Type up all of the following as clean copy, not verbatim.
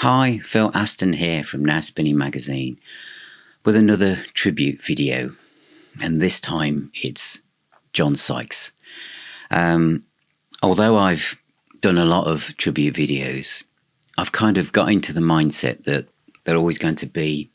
Hi, Phil Aston here from Now Spinning Magazine with another tribute video, and this time it's John Sykes. Although I've done a lot of tribute videos, I've kind of got into the mindset that they're always going to be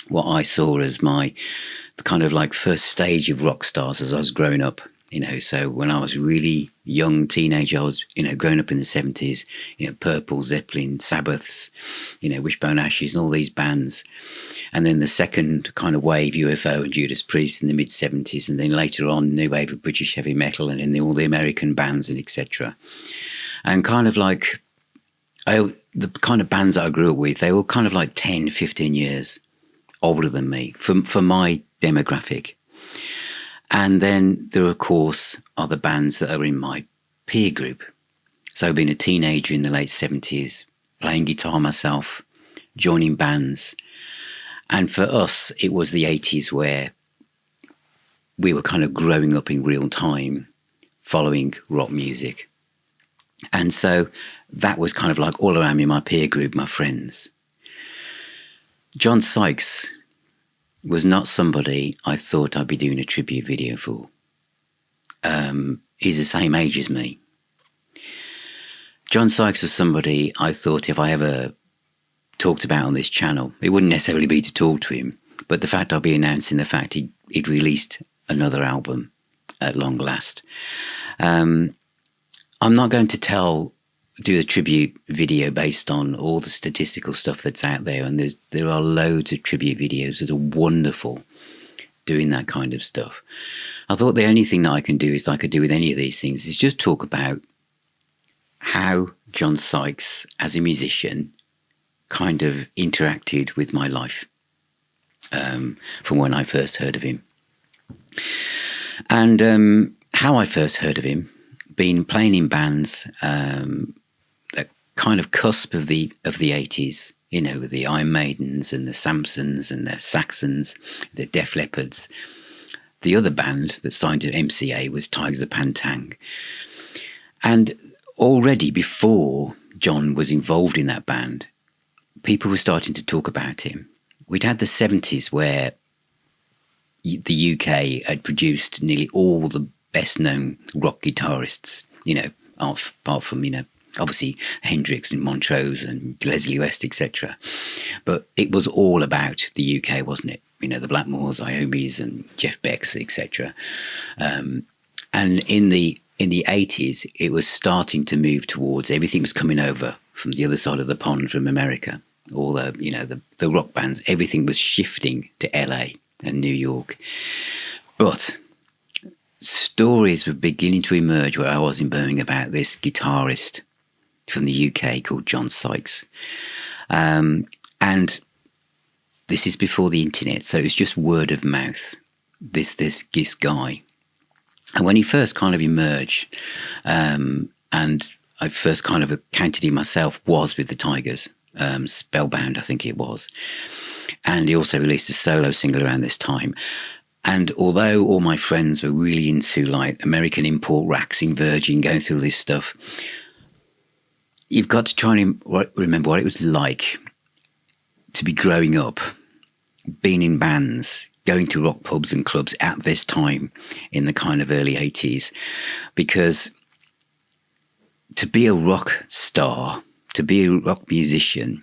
what I saw as the kind of like first stage of rock stars as I was growing up. So when I was really young teenager, I was, growing up in the 70s, Purple, Zeppelin, Sabbaths, Wishbone Ashes and all these bands. And then the second kind of wave, UFO and Judas Priest in the mid 70s. And then later on, new wave of British heavy metal and then all the American bands and etc. And kind of like, the kind of bands that I grew up with, they were kind of like 10, 15 years older than me for my demographic. And then there, of course, are the bands that are in my peer group. So being a teenager in the late 70s, playing guitar myself, joining bands. And for us, it was the 80s where we were kind of growing up in real time, following rock music. And so that was kind of like all around me, my peer group, my friends. John Sykes was not somebody I thought I'd be doing a tribute video for. He's the same age as me. John Sykes was somebody I thought if I ever talked about on this channel, it wouldn't necessarily be to talk to him, but the fact I'll be announcing the fact he'd released another album at long last. I'm not going to do a tribute video based on all the statistical stuff that's out there, and there are loads of tribute videos that are wonderful doing that kind of stuff. I thought the only thing that I can do is, like I do with any of these things, is just talk about how John Sykes as a musician kind of interacted with my life from when I first heard of him. And how I first heard of him, been playing in bands kind of cusp of the 80s, with the Iron Maidens and the Samsons and the Saxons, the Def Leppards. The other band that signed to MCA was Tygers of Pan Tang. And already before John was involved in that band, people were starting to talk about him. We'd had the 70s where the UK had produced nearly all the best known rock guitarists, apart from, obviously Hendrix and Montrose and Leslie West, etc. But it was all about the UK, wasn't it? The Blackmores, Iomis and Jeff Becks, etc. And in the 80s, it was starting to move towards, everything was coming over from the other side of the pond from America. All the rock bands, everything was shifting to LA and New York. But stories were beginning to emerge where I was in Birmingham about this guitarist from the UK called John Sykes. And this is before the internet, so it was just word of mouth, this guy. And when he first kind of emerged, and I first kind of accounted him myself, was with the Tygers, Spellbound, I think it was. And he also released a solo single around this time. And although all my friends were really into like American import racks in Virgin, going through this stuff, you've got to try and remember what it was like to be growing up, being in bands, going to rock pubs and clubs at this time in the kind of early 80s. Because to be a rock star, to be a rock musician,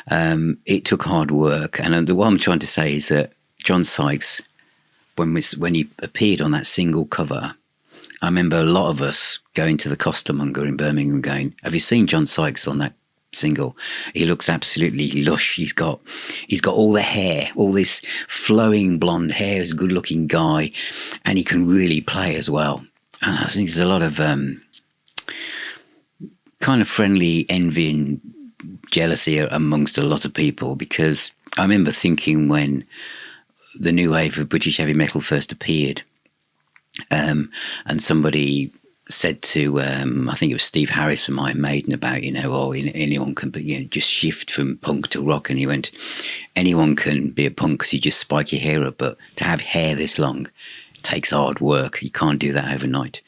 it took hard work. And what I'm trying to say is that John Sykes, when he appeared on that single cover, I remember a lot of us going to the costermonger in Birmingham going, have you seen John Sykes on that single? He looks absolutely lush. He's got all the hair, all this flowing blonde hair. He's a good looking guy and he can really play as well. And I think there's a lot of kind of friendly envy and jealousy amongst a lot of people, because I remember thinking when the new wave of British heavy metal first appeared, and somebody said to, I think it was Steve Harris from Iron Maiden about, anyone can just shift from punk to rock. And he went, anyone can be a punk because you just spike your hair up, but to have hair this long takes hard work. You can't do that overnight.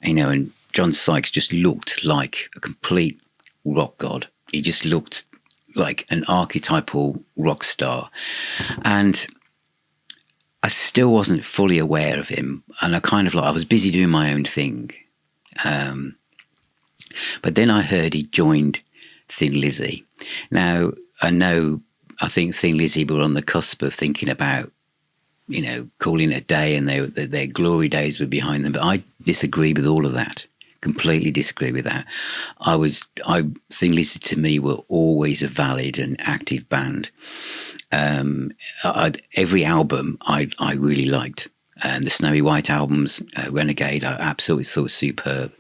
And John Sykes just looked like a complete rock god. He just looked like an archetypal rock star. And I still wasn't fully aware of him. And I was busy doing my own thing. But then I heard he joined Thin Lizzy. Now, I think Thin Lizzy were on the cusp of thinking about, calling it a day, and their glory days were behind them. But I disagree with all of that. Completely disagree with that. Thin Lizzy to me were always a valid and active band. Every album I really liked. The Snowy White albums, Renegade, I absolutely thought superb.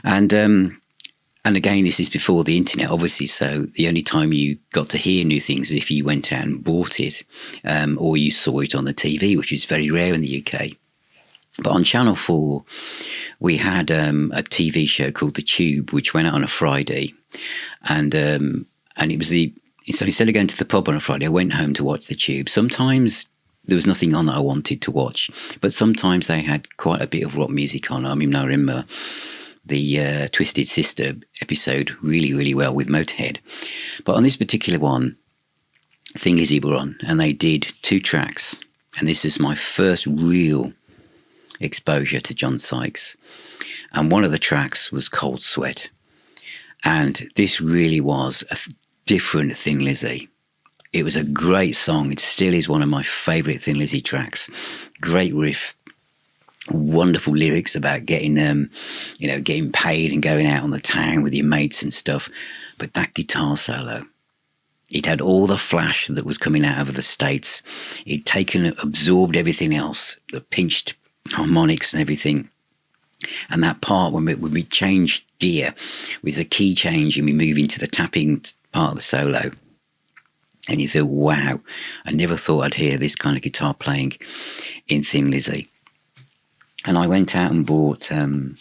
And again, this is before the internet, obviously. So the only time you got to hear new things is if you went out and bought it, or you saw it on the TV, which is very rare in the UK. But on Channel 4, we had a TV show called The Tube, which went out on a Friday, and it was so instead of going to the pub on a Friday, I went home to watch The Tube. Sometimes there was nothing on that I wanted to watch, but sometimes they had quite a bit of rock music on. I mean, I remember the Twisted Sister episode really, really well with Motorhead. But on this particular one, Thin Lizzy were on, and they did 2 tracks. And this is my first real exposure to John Sykes. And one of the tracks was Cold Sweat. And this really was a different Thin Lizzy. It was a great song. It still is one of my favourite Thin Lizzy tracks. Great riff. Wonderful lyrics about getting paid and going out on the town with your mates and stuff. But that guitar solo, it had all the flash that was coming out of the States. It absorbed everything else, the pinched harmonics and everything. And that part when we changed gear was a key change, and we move into the tapping part of the solo. And you thought, wow, I never thought I'd hear this kind of guitar playing in Thin Lizzy. And I went out and bought the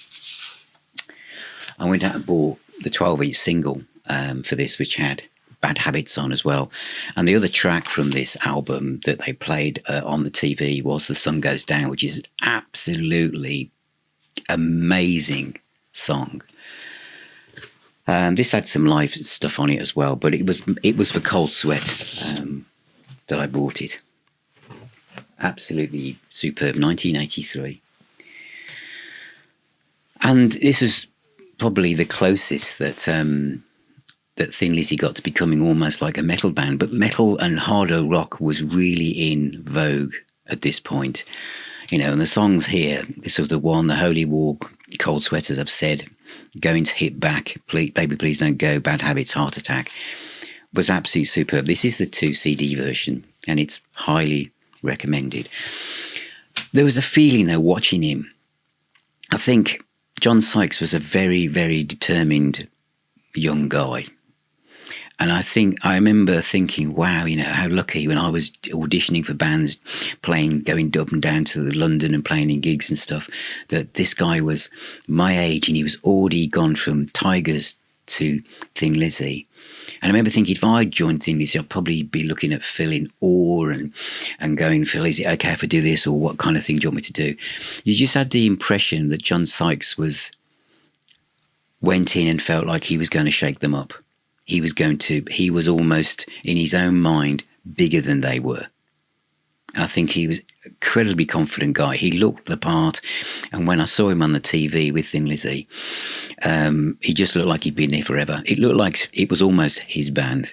12-inch single for this, which had Bad Habits on as well. And the other track from this album that they played on the TV was The Sun Goes Down, which is absolutely amazing song. This had some live stuff on it as well, but it was for Cold Sweat that I bought it. Absolutely superb, 1983. And this was probably the closest that Thin Lizzy got to becoming almost like a metal band. But metal and harder rock was really in vogue at this point. And the songs here, this was the one, The Holy War, Cold Sweat, as I've said, Going to Hit Back, Baby Please Don't Go, Bad Habits, Heart Attack, was absolutely superb. This is the 2 CD version, and it's highly recommended. There was a feeling, though, watching him. I think John Sykes was a very, very determined young guy. And I remember thinking, wow, how lucky when I was auditioning for bands, going up and down to London and playing in gigs and stuff, that this guy was my age and he was already gone from Tygers to Thin Lizzy. And I remember thinking, if I joined Thin Lizzy, I'd probably be looking at Phil in awe and going, Phil, is it okay if I do this? Or what kind of thing do you want me to do? You just had the impression that John Sykes went in and felt like he was going to shake them up. He was almost, in his own mind, bigger than they were. I think he was an incredibly confident guy. He looked the part. And when I saw him on the TV with Thin Lizzy, he just looked like he'd been there forever. It looked like it was almost his band.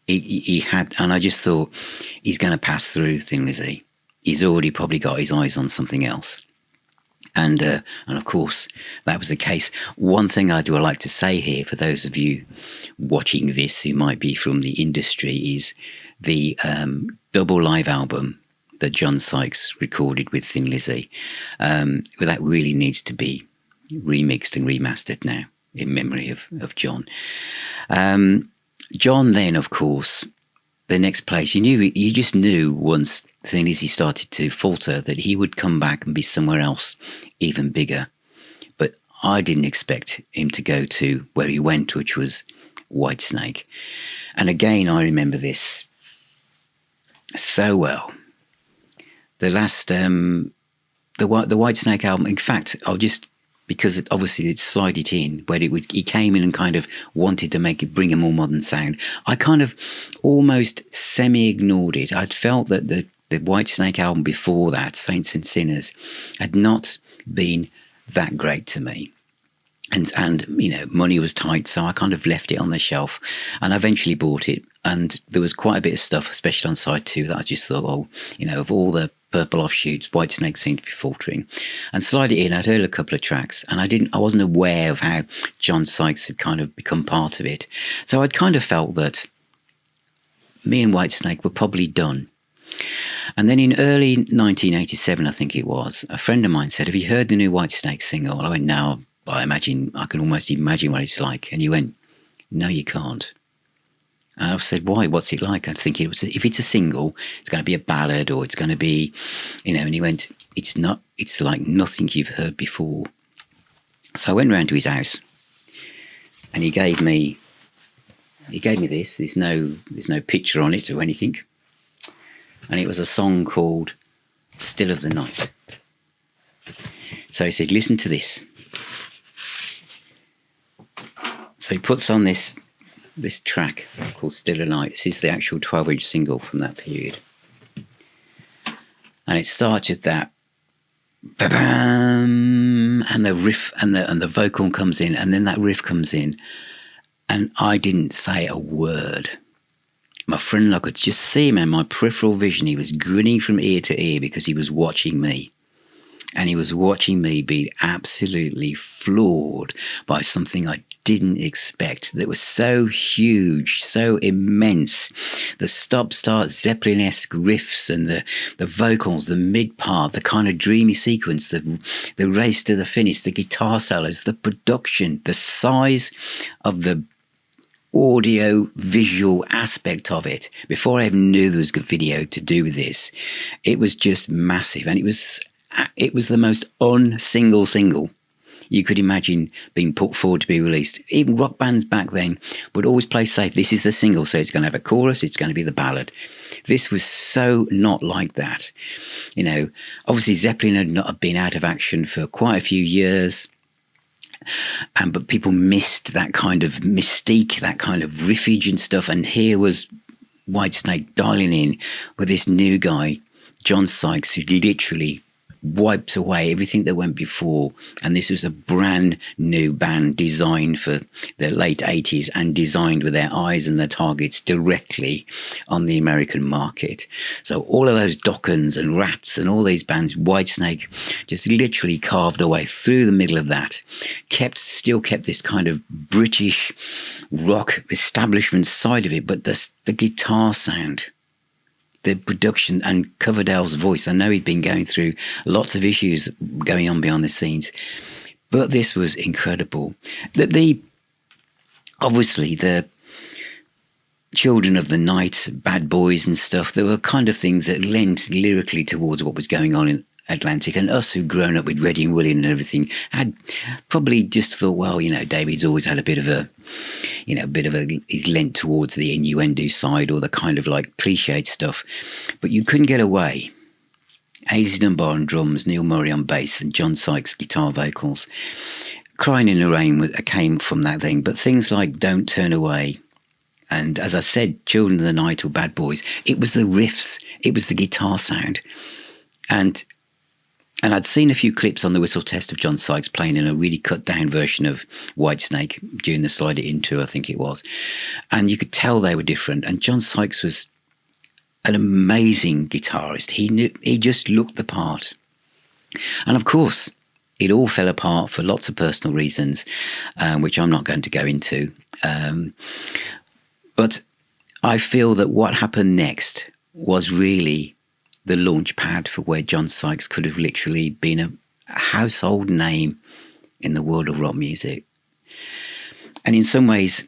He had, and I just thought, he's going to pass through Thin Lizzy. He's already probably got his eyes on something else. And of course, that was the case. One thing I do like to say here, for those of you watching this who might be from the industry, is the double live album that John Sykes recorded with Thin Lizzy. That really needs to be remixed and remastered now in memory of John. John then, of course, the next place, you just knew once Thin Lizzy started to falter that he would come back and be somewhere else even bigger. But I didn't expect him to go to where he went, which was Whitesnake. And again, I remember this so well. The last, the Whitesnake album, in fact, I'll just because obviously it'd slide it in, where he came in and kind of wanted to bring a more modern sound. I kind of almost semi-ignored it. I'd felt that the Whitesnake album before that, Saints and Sinners, had not been that great to me. And money was tight, so I kind of left it on the shelf, and I eventually bought it. And there was quite a bit of stuff, especially on side 2, that I just thought, of all the purple offshoots, Whitesnake seemed to be faltering. And slide it in, I'd heard a couple of tracks, and I wasn't aware of how John Sykes had kind of become part of it. So I'd kind of felt that me and Whitesnake were probably done. And then in early 1987, I think it was, a friend of mine said, "Have you heard the new Whitesnake single?" I went, "No, I can almost imagine what it's like." And he went, "No, you can't." And I said, "Why? What's it like?" I think if it's a single, it's going to be a ballad, or it's going to be, and he went, "It's not, it's like nothing you've heard before." So I went round to his house, and he gave me this. There's no picture on it or anything. And it was a song called "Still of the Night." So he said, "Listen to this." So he puts on this track called "Still of the Night." This is the actual 12-inch single from that period. And it starts with that ba-bam, and the riff and the vocal comes in, and then that riff comes in. And I didn't say a word. My friend, I could just see him in my peripheral vision. He was grinning from ear to ear because he was watching me. And he was watching me be absolutely floored by something I didn't expect, that was so huge, so immense. The stop-start Zeppelin-esque riffs and the vocals, the mid-part, the kind of dreamy sequence, the race to the finish, the guitar solos, the production, the size of the audio visual aspect of it. Before I even knew there was a video to do with this, it was just massive, and it was the most single you could imagine being put forward to be released. Even rock bands back then would always play safe. This is the single, so it's going to have a chorus, it's going to be the ballad. This was so not like that. Obviously Zeppelin had not been out of action for quite a few years. But people missed that kind of mystique, that kind of riffage and stuff. And here was Whitesnake dialing in with this new guy, John Sykes, who literally wiped away everything that went before. And this was a brand new band designed for the late 80s and designed with their eyes and their targets directly on the American market. So all of those Dockens and Rats and all these bands, Whitesnake just literally carved away through the middle of that, still kept this kind of British rock establishment side of it, but the guitar sound, the production, and Coverdale's voice. I know he'd been going through lots of issues going on behind the scenes, but this was incredible. Obviously the Children of the Night, Bad Boys and stuff, there were kind of things that lent lyrically towards what was going on in Atlantic, and us who'd grown up with Redding and William and everything had probably just thought, well, David's always had a bit of a he's lent towards the innuendo side or the kind of like cliched stuff, but you couldn't get away. Hazy Dunbar on drums, Neil Murray on bass, and John Sykes guitar vocals. Crying in the Rain came from that thing, but things like Don't Turn Away, and as I said, Children of the Night or Bad Boys, it was the riffs, it was the guitar sound. And I'd seen a few clips on the Whistle Test of John Sykes playing in a really cut-down version of Whitesnake during the Slide It In tour, I think it was. And you could tell they were different. And John Sykes was an amazing guitarist. He just looked the part. And of course, it all fell apart for lots of personal reasons, which I'm not going to go into. But I feel that what happened next was really the launch pad for where John Sykes could have literally been a household name in the world of rock music. And in some ways,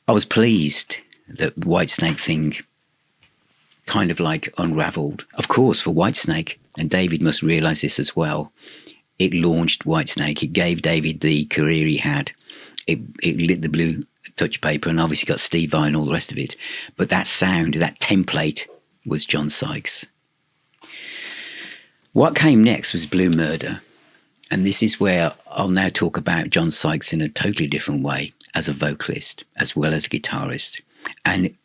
I was pleased that the Whitesnake thing kind of like unraveled. Of course, for Whitesnake, and David must realise this as well, it launched Whitesnake. It gave David the career he had. It lit the blue touch paper, and obviously got Steve Vai and all the rest of it. But that sound, that template, was John Sykes. What came next was Blue Murder. And this is where I'll now talk about John Sykes in a totally different way as a vocalist as well as guitarist. And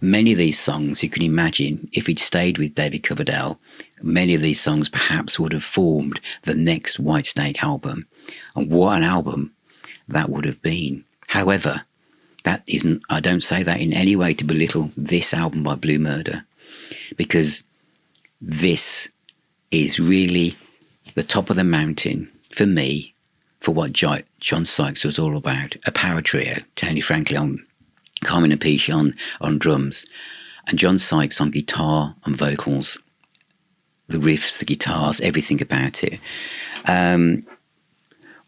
many of these songs, you can imagine, if he'd stayed with David Coverdale, many of these songs perhaps would have formed the next Whitesnake album. And what an album that would have been. However, that isn't, I don't say that in any way to belittle this album by Blue Murder, because this is really the top of the mountain for me for what John Sykes was all about. A power trio, Tony Franklin on Carmine Appice on drums, and John Sykes on guitar and vocals, the riffs, the guitars, everything about it.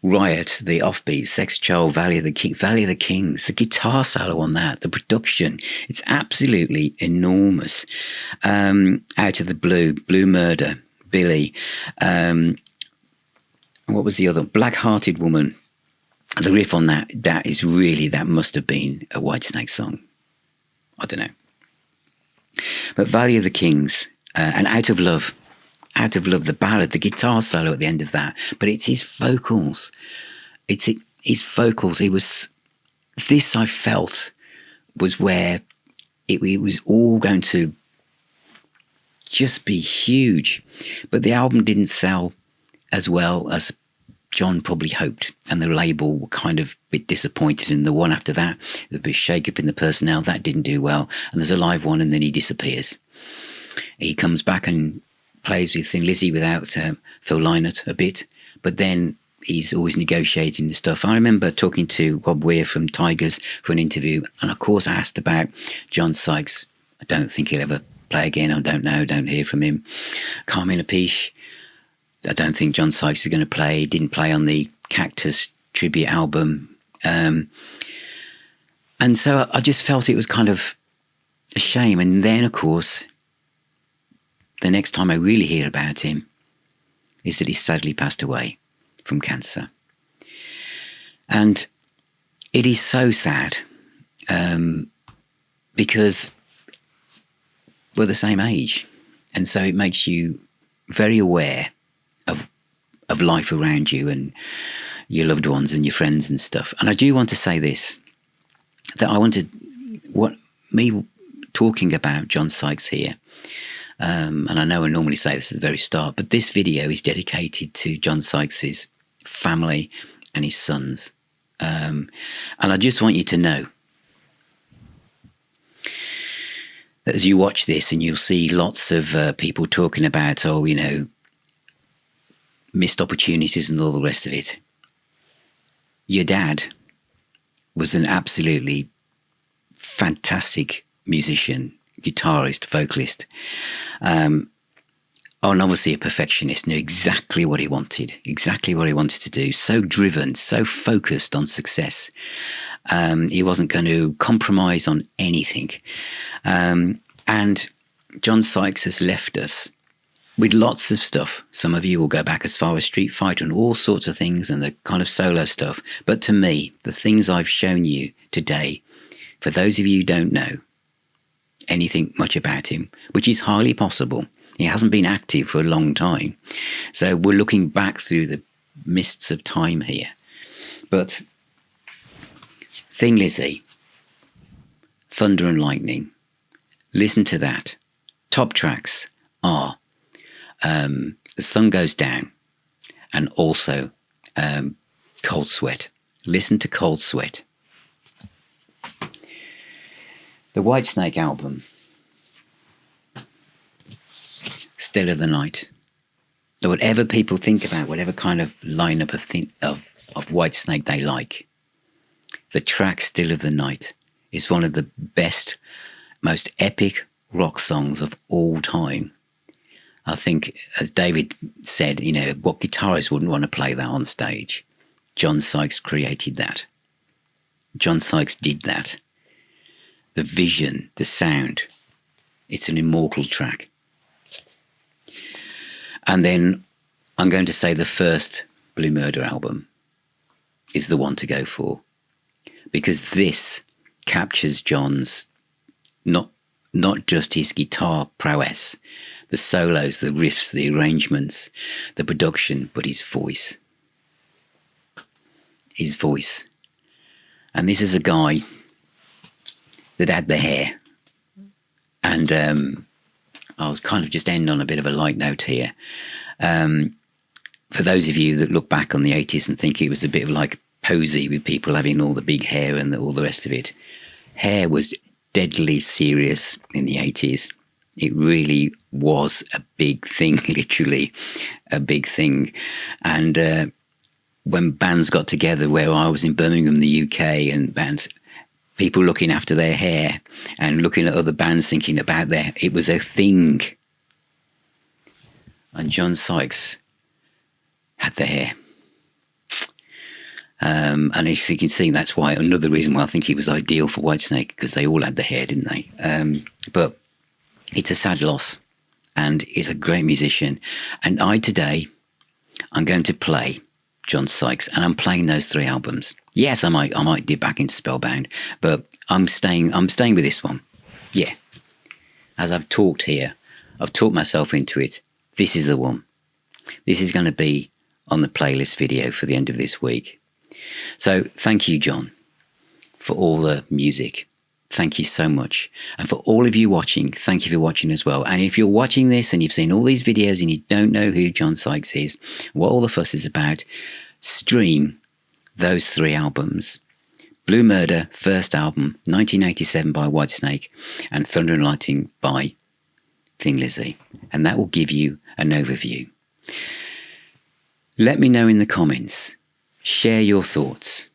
Riot, the offbeat, Sex Child, Valley of the Kings, the guitar solo on that, the production, it's absolutely enormous. Out of the Blue Murder, Billy, what was the other? Black-Hearted Woman. The riff on that is really, that must have been a Whitesnake song. I don't know. But Valley of the Kings and Out of Love, the ballad, the guitar solo at the end of that. But it's his vocals. His vocals. This I felt was where it was all going to just be huge. But the album didn't sell as well as John probably hoped, and the label were kind of a bit disappointed in the one after that. There's a bit of shake-up in the personnel, that didn't do well, and there's a live one, and then he disappears. He comes back and plays with Thin Lizzy without Phil Lynott a bit, but then he's always negotiating the stuff. I remember talking to Rob Weir from Tygers for an interview, and of course I asked about John Sykes. I don't think he'll ever play again. I don't know, don't hear from him. Carmine Appice, I don't think John Sykes is going to play. He didn't play on the Cactus tribute album. And so I just felt it was kind of a shame. And then, of course, the next time I really hear about him is that he sadly passed away from cancer. And it is so sad because we're the same age. And so it makes you very aware of life around you and your loved ones and your friends and stuff. And I do want to say this, that I wanted, what me talking about John Sykes here, and I know I normally say this at the very start, but this video is dedicated to John Sykes's family and his sons. And I just want you to know that as you watch this, and you'll see lots of people talking about, missed opportunities and all the rest of it. Your dad was an absolutely fantastic musician, guitarist, vocalist, and obviously a perfectionist, knew exactly what he wanted to do, so driven, so focused on success. He wasn't going to compromise on anything. And John Sykes has left us with lots of stuff. Some of you will go back as far as Street Fighter and all sorts of things and the kind of solo stuff. But to me, the things I've shown you today, for those of you who don't know anything much about him, which is highly possible, he hasn't been active for a long time. So we're looking back through the mists of time here. But Thin Lizzy, Thunder and Lightning, listen to that. Top tracks are The Sun Goes Down and also Cold Sweat. Listen to Cold Sweat. The Whitesnake album, Still of the Night. So whatever people think about, whatever kind of lineup of Whitesnake they like, the track Still of the Night is one of the best, most epic rock songs of all time. I think, as David said, what guitarist wouldn't want to play that on stage? John Sykes created that. John Sykes did that. The vision, the sound, it's an immortal track. And then I'm going to say the first Blue Murder album is the one to go for, because this captures John's, not just his guitar prowess, the solos, the riffs, the arrangements, the production, but his voice. his voice. And this is a guy that had the hair. And I'll kind of just end on a bit of a light note here. For those of you that look back on the 80s and think it was a bit of like Posey with people having all the big hair and all the rest of it, hair was deadly serious in the 80s. It really was a big thing, literally a big thing. And when bands got together, where I was in Birmingham, the UK, and bands, people looking after their hair and looking at other bands thinking about it was a thing. And John Sykes had the hair. And as you can see, that's why another reason why I think he was ideal for Whitesnake, because they all had the hair, didn't they? But it's a sad loss, and he's a great musician. And today, I'm going to play John Sykes, and I'm playing those 3 albums. Yes, I might dip back into Spellbound, but I'm staying with this one. Yeah. As I've talked here, I've talked myself into it. This is the one. This is going to be on the playlist video for the end of this week. So thank you, John, for all the music. Thank you so much. And for all of you watching, thank you for watching as well. And if you're watching this and you've seen all these videos and you don't know who John Sykes is, what all the fuss is about, stream those 3 albums. Blue Murder, first album, 1987 by Whitesnake, and Thunder and Lightning by Thin Lizzy. And that will give you an overview. Let me know in the comments. Share your thoughts.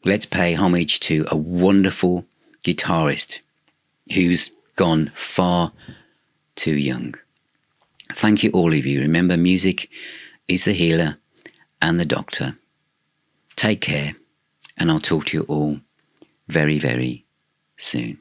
Let's pay homage to a wonderful guitarist who's gone far too young. Thank you, all of you. Remember, music is the healer and the doctor. Take care, and I'll talk to you all very, very soon.